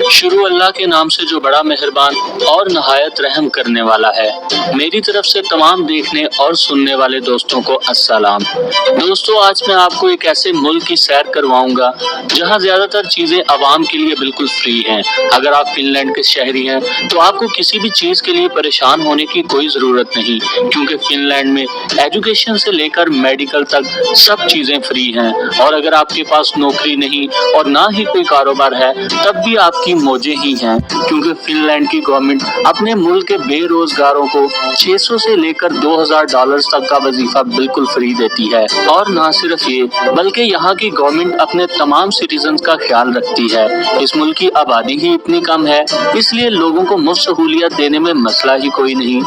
शुरू अल्लाह के नाम से जो बड़ा मेहरबान और नहायत रहम करने वाला है। मेरी तरफ से तमाम देखने और सुनने वाले दोस्तों को अस्सलाम। दोस्तों, आज मैं आपको एक ऐसे मुल्क की सैर करवाऊंगा जहां ज्यादातर चीजें आवाम के लिए बिल्कुल फ्री हैं। अगर आप फिनलैंड के शहरी हैं तो आपको किसी भी चीज के लिए परेशान होने की कोई जरूरत नहीं, क्योंकि फिनलैंड में एजुकेशन से लेकर मेडिकल तक सब चीजें फ्री हैं। और अगर आपके पास नौकरी नहीं और ना ही कोई कारोबार है तब भी आपकी मौजें ही हैं, क्योंकि फिनलैंड की गवर्नमेंट अपने मुल्क के बेरोजगारों को 600 से लेकर $2000 तक का वजीफा बिल्कुल फ्री देती है। और ना सिर्फ ये, बल्कि यहाँ की गवर्नमेंट अपने तमाम सिटीजन्स का ख्याल रखती है। इस मुल्क की आबादी ही इतनी कम है, इसलिए लोगों को मुफ्त सहूलियत देने में मसला ही कोई नहीं।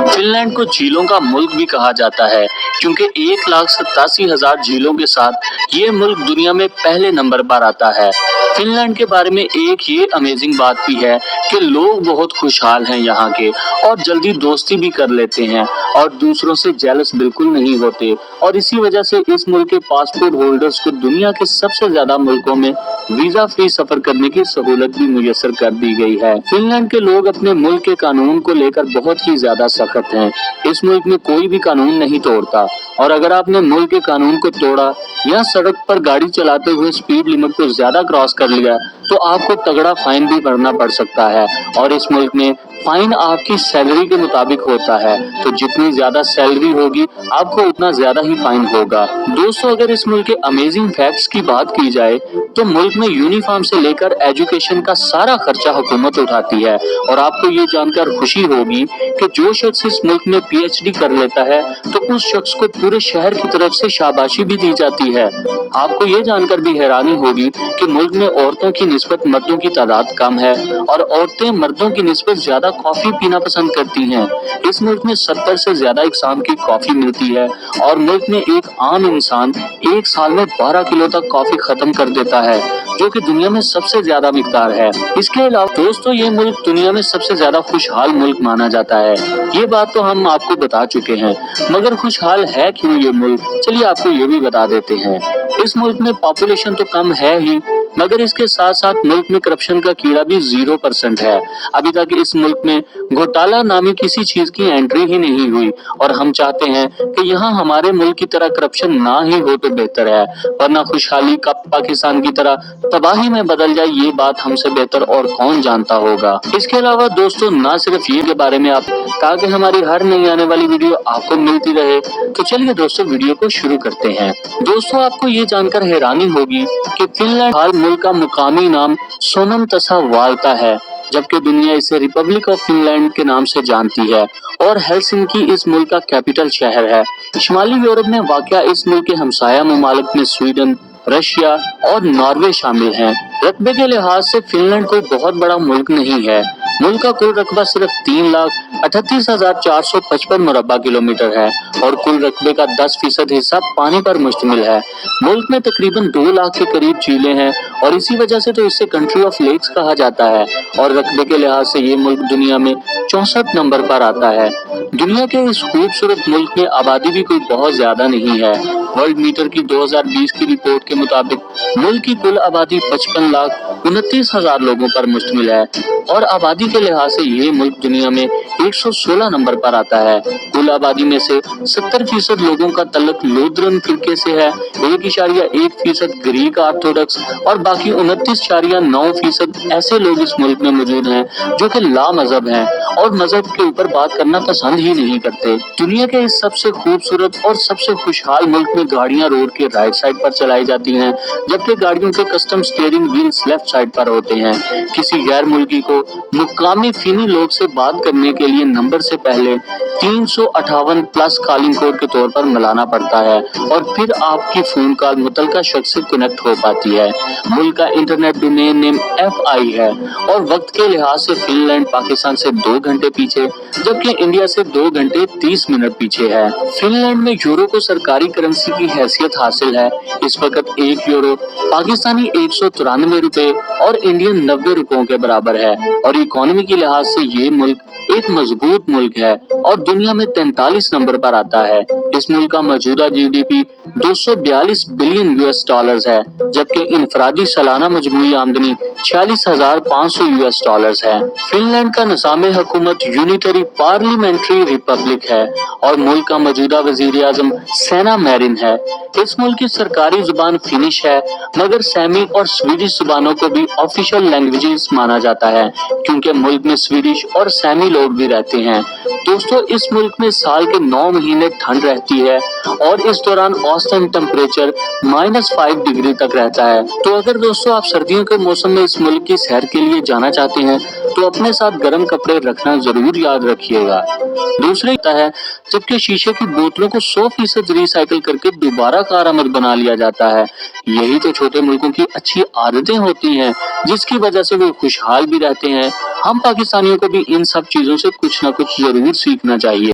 फिनलैंड को झीलों का मुल्क भी कहा जाता है, क्योंकि 1,87,000 झीलों के साथ ये मुल्क दुनिया में पहले नंबर पर आता है। फिनलैंड के बारे में एक ये अमेजिंग बात भी है कि लोग बहुत खुशहाल हैं यहाँ के, और जल्दी दोस्ती भी कर लेते हैं और दूसरों से जेलस बिल्कुल नहीं होते। और इसी वजह से इस मुल्क के पासपोर्ट होल्डर्स को दुनिया के सबसे ज्यादा मुल्कों में वीजा फ्री सफर करने की सहूलत भी मुयस्सर कर दी गई है। फिनलैंड के लोग अपने मुल्क के कानून को लेकर बहुत ही ज्यादा सख्त हैं। इस मुल्क में कोई भी कानून नहीं तोड़ता, और अगर आपने मुल्क के कानून को तोड़ा या सड़क पर गाड़ी चलाते हुए स्पीड लिमिट को ज्यादा क्रॉस कर लिया तो आपको तगड़ा फाइन भी भरना पड़ सकता है। और इस मुल्क में फाइन आपकी सैलरी के मुताबिक होता है, तो जितनी ज्यादा सैलरी होगी आपको उतना ज्यादा ही फाइन होगा। दोस्तों, अगर इस मुल्क के अमेजिंग फैक्ट्स की बात की जाए तो मुल्क में यूनिफॉर्म से लेकर एजुकेशन का सारा खर्चा हुकूमत उठाती है। और आपको ये जानकर खुशी होगी कि जो शख्स इस मुल्क में PhD कर लेता है तो उस शख्स को पूरे शहर की तरफ से शाबाशी भी दी जाती है। आपको ये जानकर भी हैरानी होगी कि मुल्क में औरतों की निस्बत मर्दों की तादाद कम है, और औरतें मर्दों की निस्बत ज्यादा कॉफी पीना पसंद करती हैं। इस मुल्क में 70 से ज्यादा इकसाम की कॉफी मिलती है, और मुल्क में एक आम इंसान एक साल में 12 किलो तक कॉफी खत्म कर देता है, जो कि दुनिया में सबसे ज्यादा मिकदार है। इसके अलावा दोस्तों, ये मुल्क दुनिया में सबसे ज्यादा खुशहाल मुल्क माना जाता है। ये बात तो हम आपको बता चुके हैं, मगर खुशहाल है क्यों ये मुल्क, चलिए आपको ये भी बता देते हैं। इस मुल्क में पॉपुलेशन तो कम है ही, मगर इसके साथ साथ मुल्क में करप्शन का कीड़ा भी 0% है। अभी तक इस मुल्क में घोटाला नामी किसी चीज की एंट्री ही नहीं हुई, और हम चाहते हैं कि यहाँ हमारे मुल्क की तरह करप्शन ना ही हो तो बेहतर है, वरना खुशहाली का पाकिस्तान की तरह तबाही में बदल जाए, ये बात हमसे बेहतर और कौन जानता होगा। इसके अलावा दोस्तों, ना सिर्फ ये के बारे में आप, ताकि हमारी हर नई आने वाली वीडियो आपको मिलती रहे, तो चलिए दोस्तों वीडियो को शुरू करते हैं। दोस्तों, आपको ये जानकर हैरानी होगी कि फिनलैंड हाल मुल्क का मुकामी नाम सोनम तसा वाल्ता है, जबकि दुनिया इसे रिपब्लिक ऑफ फिनलैंड के नाम से जानती है, और हेलसिंकी इस मुल्क का कैपिटल शहर है। शुमाली यूरोप में वाक़या इस मुल्क के हमसाया ममालिक में स्वीडन, रशिया और नॉर्वे शामिल हैं। रकबे के लिहाज से फिनलैंड कोई बहुत बड़ा मुल्क नहीं है। मुल्क का कुल रकबा सिर्फ 3,38,455 मुरब्बा किलोमीटर है, और कुल रकबे का 10% हिस्सा पानी पर मुश्तमिल है। मुल्क में तकरीबन 2 लाख के करीब झीलें हैं, और इसी वजह से तो इसे कंट्री ऑफ लेक्स कहा जाता है। और रकबे के लिहाज से ये मुल्क दुनिया में 64 नंबर पर आता है। दुनिया के इस खूबसूरत मुल्क में आबादी भी कोई बहुत ज्यादा नहीं है। वर्ल्ड मीटर की 2020 की रिपोर्ट के मुताबिक मुल्क की कुल आबादी 55,29,000 लोगों पर मुश्तमिल है, और आबादी के लिहाज से ये मुल्क दुनिया में 116 नंबर पर आता है। कुल आबादी में से 70% लोगों का तल्लुक लूथरन फिरके से है, 1.1% ग्रीक ऑर्थोडॉक्स, और बाकी 29.9% ऐसे लोग इस मुल्क में मौजूद हैं जो कि ला मजहब हैं और मजहब के ऊपर बात करना पसंद ही नहीं करते। दुनिया के इस सबसे खूबसूरत और सबसे खुशहाल मुल्क में गाड़ियां रोड के राइट साइड पर चलाई जाती हैं, जबकि गाड़ियों के custom steering wheels left side पर होते हैं। किसी गैर मुल्की को मुकामी फिनी लोग से बात करने के लिए नंबर से पहले 358+ कॉलिंग कोड के तौर पर मिलाना पड़ता है, और फिर आपकी फोन कॉल मुतलका शख्स से कनेक्ट हो पाती है। मुल्क का इंटरनेट डोमेन नेम FI है, और वक्त के लिहाज से फिनलैंड पाकिस्तान से 2 घंटे पीछे, जबकि इंडिया से 2 घंटे 30 मिनट पीछे है। फिनलैंड में यूरो को सरकारी करेंसी की हैसियत हासिल है। इस वक्त 1 यूरो पाकिस्तानी 193 रुपए और इंडियन 90 रुपयों के बराबर है, और इकोनॉमी के लिहाज से ये मुल्क एक मजबूत मुल्क है। और दुनिया में 43 नंबर पर आता है। इस मुल्क का मौजूदा जीडीपी 242 बिलियन यूएस डॉलर्स है, जबकि इनफरादी सालाना मजमूई आमदनी 46,500 यूएस डॉलर्स है। फिनलैंड का निज़ाम हुकूमत यूनिटरी पार्लियामेंट्री रिपब्लिक है और मुल्क का मौजूदा वजीर आजम सेना मैरिन है। इस मुल्क की सरकारी जुबान फिनिश है, मगर सैमी और स्वीडिश जुबानों को भी ऑफिशियल लैंग्वेजेस माना जाता है, क्योंकि मुल्क में स्वीडिश और सैमी लोग भी रहते हैं। दोस्तों, इस मुल्क में साल के 9 महीने ठंड रहती है और इस दौरान औसतन टेम्परेचर -5 डिग्री तक रहता है। तो अगर दोस्तों आप सर्दियों के मौसम में इस मुल्क की सैर के लिए जाना चाहते हैं तो अपने साथ गर्म कपड़े रखना जरूर याद रखिएगा। दूसरी है, जबकि शीशे की बोतलों को 100% रिसाइकिल करके दोबारा कारआमद बना लिया जाता है। यही तो छोटे मुल्कों की अच्छी आदतें होती हैं, जिसकी वजह से वो खुशहाल भी रहते हैं। हम पाकिस्तानियों को भी इन सब चीजों से कुछ ना कुछ जरूर सीखना चाहिए।